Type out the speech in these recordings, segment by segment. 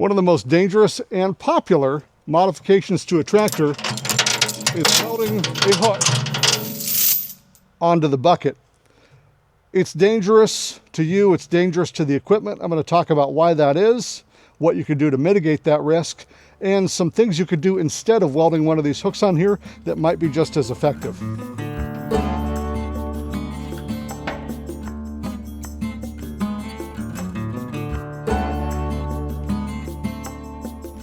One of the most dangerous and popular modifications to a tractor is welding a hook onto the bucket. It's dangerous to you, it's dangerous to the equipment. I'm going to talk about why that is, what you can do to mitigate that risk, and some things you could do instead of welding one of these hooks on here that might be just as effective.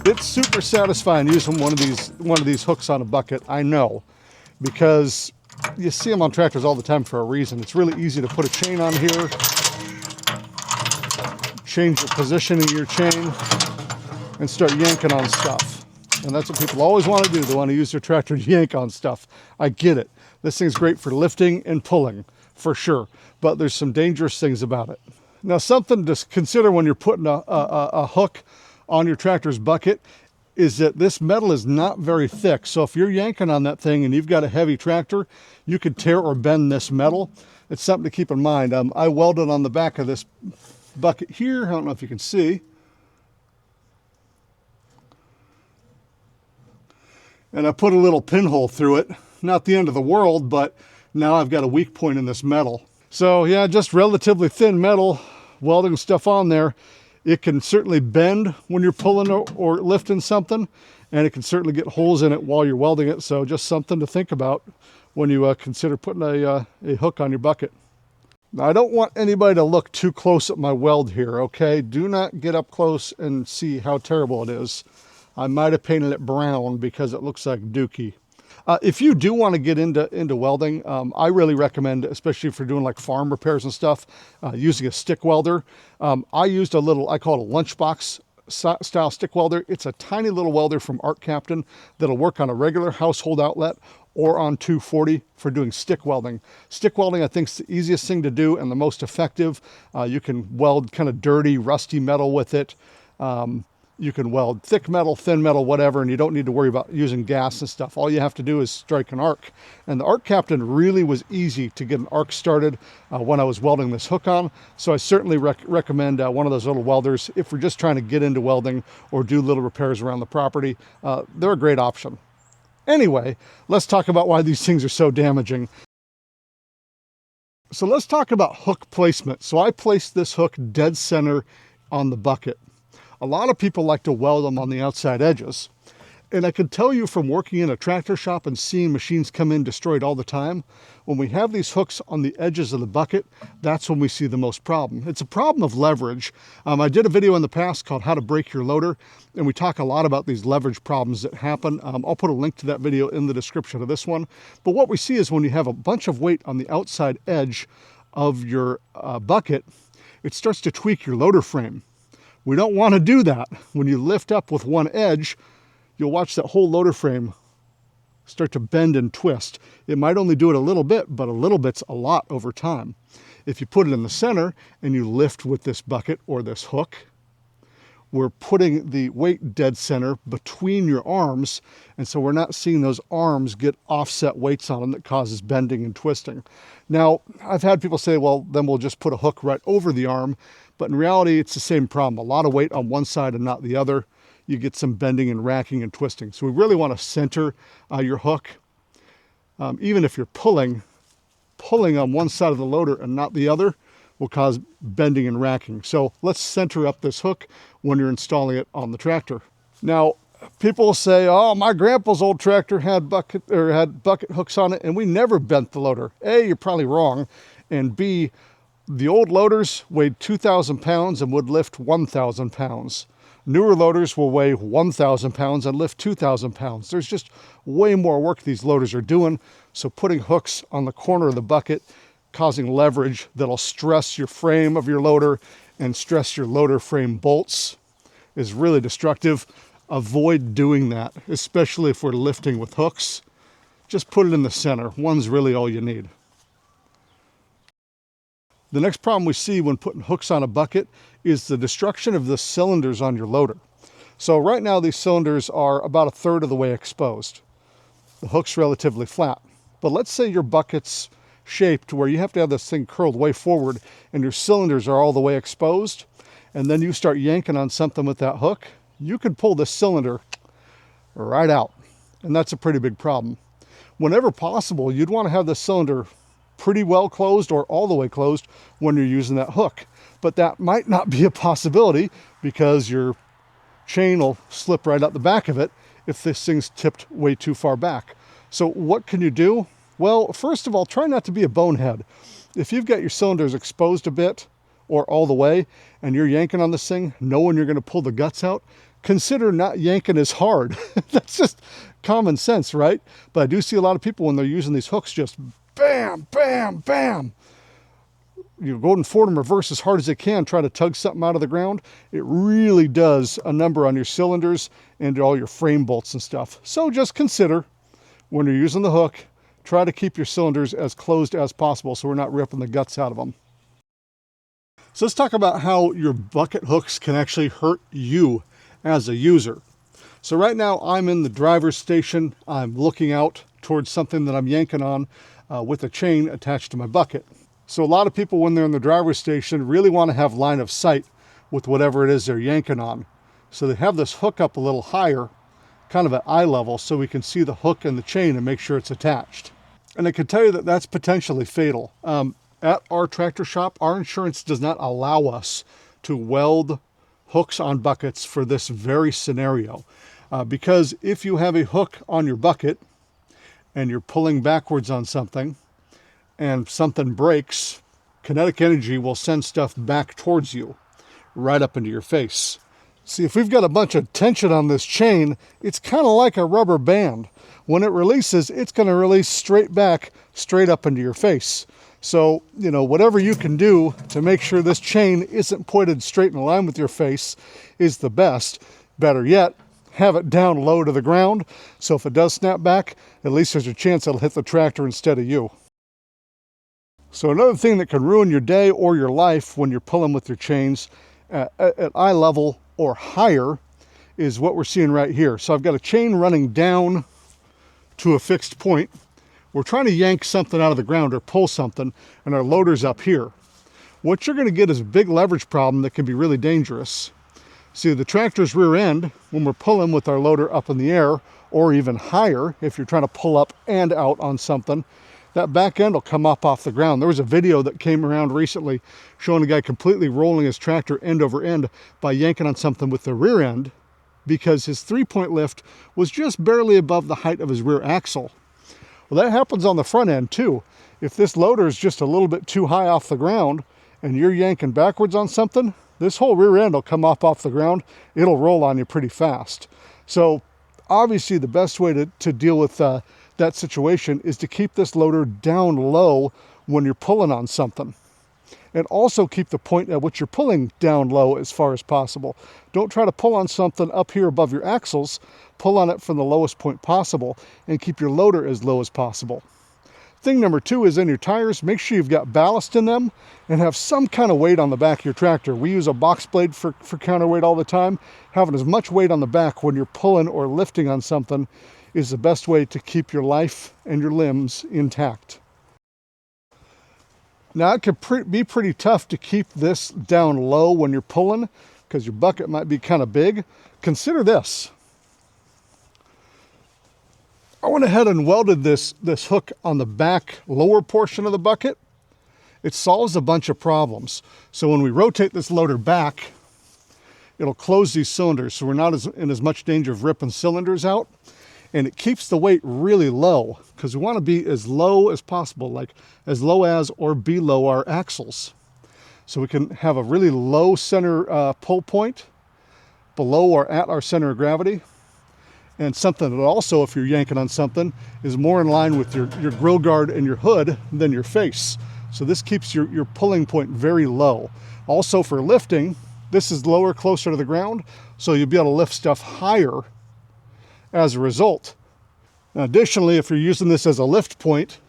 It's super satisfying using one of these hooks on a bucket, I know, because you see them on tractors all the time for a reason. It's really easy to put a chain on here, change the position of your chain, and start yanking on stuff. And that's what people always want to do. They want to use their tractor to yank on stuff. I get it. This thing's great for lifting and pulling, for sure. But there's some dangerous things about it. Now, something to consider when you're putting a hook on your tractor's bucket is that this metal is not very thick. So if you're yanking on that thing and you've got a heavy tractor, you could tear or bend this metal. It's something to keep in mind. I welded on the back of this bucket here. I don't know if you can see. And I put a little pinhole through it. Not the end of the world, but now I've got a weak point in this metal. So yeah, just relatively thin metal, welding stuff on there. It can certainly bend when you're pulling or lifting something, and it can certainly get holes in it while you're welding it. So just something to think about when you consider putting a hook on your bucket. Now, I don't want anybody to look too close at my weld here, okay? Do not get up close and see how terrible it is. I might have painted it brown because it looks like dookie. If you do want to get into welding, I really recommend, especially if you're doing like farm repairs and stuff, using a stick welder. I used a little, I call it a lunchbox style stick welder. It's a tiny little welder from Arccaptain that'll work on a regular household outlet or on 240 for doing stick welding. Stick welding, I think, is the easiest thing to do and the most effective. You can weld kind of dirty, rusty metal with it. You can weld thick metal, thin metal, whatever, and you don't need to worry about using gas and stuff. All you have to do is strike an arc. And the Arccaptain really was easy to get an arc started when I was welding this hook on. So I certainly recommend one of those little welders if we're just trying to get into welding or do little repairs around the property. They're a great option. Anyway, let's talk about why these things are so damaging. So let's talk about hook placement. So I placed this hook dead center on the bucket. A lot of people like to weld them on the outside edges. And I can tell you from working in a tractor shop and seeing machines come in destroyed all the time, when we have these hooks on the edges of the bucket, that's when we see the most problem. It's a problem of leverage. I did a video in the past called How to Break Your Loader, and we talk a lot about these leverage problems that happen. I'll put a link to that video in the description of this one. But what we see is when you have a bunch of weight on the outside edge of your bucket, it starts to tweak your loader frame. We don't want to do that. When you lift up with one edge, you'll watch that whole loader frame start to bend and twist. It might only do it a little bit, but a little bit's a lot over time. If you put it in the center and you lift with this bucket or this hook, we're putting the weight dead center between your arms, and so we're not seeing those arms get offset weights on them that causes bending and twisting. Now, I've had people say, well, then we'll just put a hook right over the arm, but in reality, it's the same problem. A lot of weight on one side and not the other. You get some bending and racking and twisting. So we really want to center your hook. Even if you're pulling on one side of the loader and not the other will cause bending and racking. So let's center up this hook when you're installing it on the tractor. Now, people say, oh, my grandpa's old tractor had bucket hooks on it and we never bent the loader. A, you're probably wrong. And B, the old loaders weighed 2,000 pounds and would lift 1,000 pounds. Newer loaders will weigh 1,000 pounds and lift 2,000 pounds. There's just way more work these loaders are doing. So putting hooks on the corner of the bucket, causing leverage that'll stress your frame of your loader and stress your loader frame bolts is really destructive. Avoid doing that, especially if we're lifting with hooks. Just put it in the center. One's really all you need. The next problem we see when putting hooks on a bucket is the destruction of the cylinders on your loader. So right now these cylinders are about 1/3 of the way exposed. The hook's relatively flat. But let's say your bucket's shaped where you have to have this thing curled way forward and your cylinders are all the way exposed, and then you start yanking on something with that hook, you can pull this cylinder right out. And that's a pretty big problem. Whenever possible, you'd want to have the cylinder pretty well closed or all the way closed when you're using that hook. But that might not be a possibility because your chain will slip right out the back of it if this thing's tipped way too far back. So what can you do? Well, first of all, try not to be a bonehead. If you've got your cylinders exposed a bit or all the way and you're yanking on this thing, knowing you're going to pull the guts out, consider not yanking as hard. That's just common sense, right? But I do see a lot of people when they're using these hooks just bam, bam, bam. You go and forward and reverse as hard as they can, try to tug something out of the ground. It really does a number on your cylinders and all your frame bolts and stuff. So just consider when you're using the hook, try to keep your cylinders as closed as possible so we're not ripping the guts out of them. So let's talk about how your bucket hooks can actually hurt you as a user. So right now I'm in the driver's station. I'm looking out towards something that I'm yanking on with a chain attached to my bucket. So a lot of people when they're in the driver's station really want to have line of sight with whatever it is they're yanking on. So they have this hook up a little higher, kind of at eye level, so we can see the hook and the chain and make sure it's attached. And I can tell you that that's potentially fatal. At our tractor shop, our insurance does not allow us to weld hooks on buckets for this very scenario. Because if you have a hook on your bucket and you're pulling backwards on something and something breaks, kinetic energy will send stuff back towards you, right up into your face. See, if we've got a bunch of tension on this chain, it's kind of like a rubber band. When it releases, it's going to release straight back, straight up into your face. So, you know, whatever you can do to make sure this chain isn't pointed straight in line with your face is the best. Better yet, have it down low to the ground. So if it does snap back, at least there's a chance it'll hit the tractor instead of you. So another thing that can ruin your day or your life when you're pulling with your chains at eye level or higher is what we're seeing right here. So I've got a chain running down to a fixed point. We're trying to yank something out of the ground or pull something, and our loader's up here. What you're going to get is a big leverage problem that can be really dangerous. See, the tractor's rear end, when we're pulling with our loader up in the air, or even higher, if you're trying to pull up and out on something, that back end will come up off the ground. There was a video that came around recently showing a guy completely rolling his tractor end over end by yanking on something with the rear end because his 3-point lift was just barely above the height of his rear axle. Well, that happens on the front end too. If this loader is just a little bit too high off the ground and you're yanking backwards on something, this whole rear end will come up off the ground. It'll roll on you pretty fast. So obviously the best way to deal with that situation is to keep this loader down low when you're pulling on something. And also keep the point at which you're pulling down low as far as possible. Don't try to pull on something up here above your axles. Pull on it from the lowest point possible and keep your loader as low as possible. Thing number 2 is in your tires, make sure you've got ballast in them and have some kind of weight on the back of your tractor. We use a box blade for counterweight all the time. Having as much weight on the back when you're pulling or lifting on something is the best way to keep your life and your limbs intact. Now it can be pretty tough to keep this down low when you're pulling because your bucket might be kind of big. Consider this. I went ahead and welded this hook on the back lower portion of the bucket. It solves a bunch of problems. So when we rotate this loader back, it'll close these cylinders so we're not in as much danger of ripping cylinders out. And it keeps the weight really low because we want to be as low as possible, like as low as or below our axles. So we can have a really low center pull point below or at our center of gravity. And something that also, if you're yanking on something, is more in line with your grill guard and your hood than your face. So this keeps your pulling point very low. Also for lifting, this is lower, closer to the ground, so you'll be able to lift stuff higher as a result. Now, additionally, if you're using this as a lift point,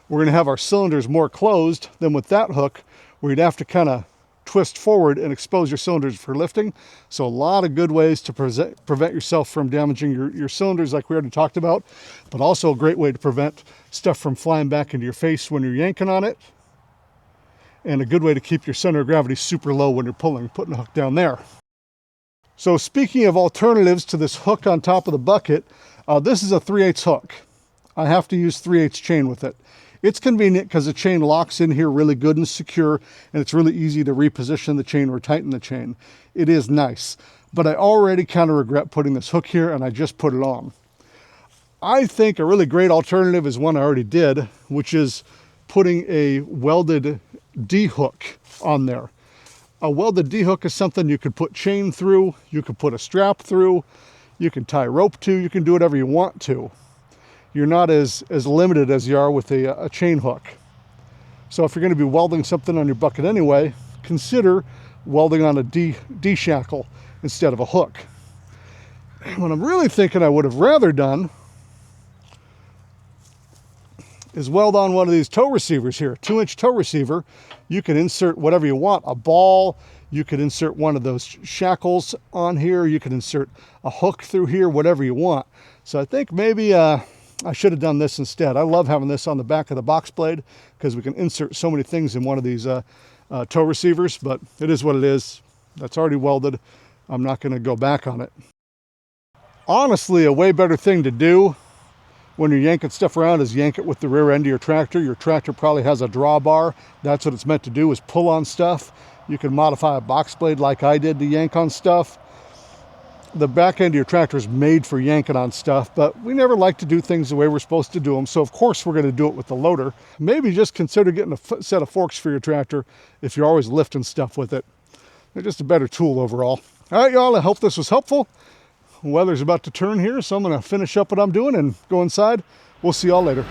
we're going to have our cylinders more closed than with that hook, where you'd have to kind of twist forward and expose your cylinders for lifting. So a lot of good ways to prevent yourself from damaging your cylinders like we already talked about, but also a great way to prevent stuff from flying back into your face when you're yanking on it, and a good way to keep your center of gravity super low when you're putting a hook down there. So speaking of alternatives to this hook on top of the bucket, this is a 3/8 hook. I have to use 3/8 chain with it. It's convenient because the chain locks in here really good and secure, and it's really easy to reposition the chain or tighten the chain. It is nice, but I already kind of regret putting this hook here, and I just put it on. I think a really great alternative is one I already did, which is putting a welded D-hook on there. A welded D-hook is something you could put chain through, you could put a strap through, you can tie rope to, you can do whatever you want to. You're not as limited as you are with a chain hook. So if you're going to be welding something on your bucket anyway, consider welding on a D shackle instead of a hook. What I'm really thinking I would have rather done is weld on one of these tow receivers here, 2-inch tow receiver. You can insert whatever you want, a ball, you could insert one of those shackles on here, you could insert a hook through here, whatever you want. So I think maybe I should have done this instead. I love having this on the back of the box blade because we can insert so many things in one of these tow receivers, but it is what it is. That's already welded. I'm not going to go back on it. Honestly, a way better thing to do when you're yanking stuff around is yank it with the rear end of your tractor. Your tractor probably has a drawbar. That's what it's meant to do, is pull on stuff. You can modify a box blade like I did to yank on stuff. The back end of your tractor is made for yanking on stuff, but we never like to do things the way we're supposed to do them. So of course we're going to do it with the loader. Maybe just consider getting a set of forks for your tractor if you're always lifting stuff with it. They're just a better tool overall. All right, y'all, I hope this was helpful. Weather's about to turn here, so I'm going to finish up what I'm doing and go inside. We'll see y'all later.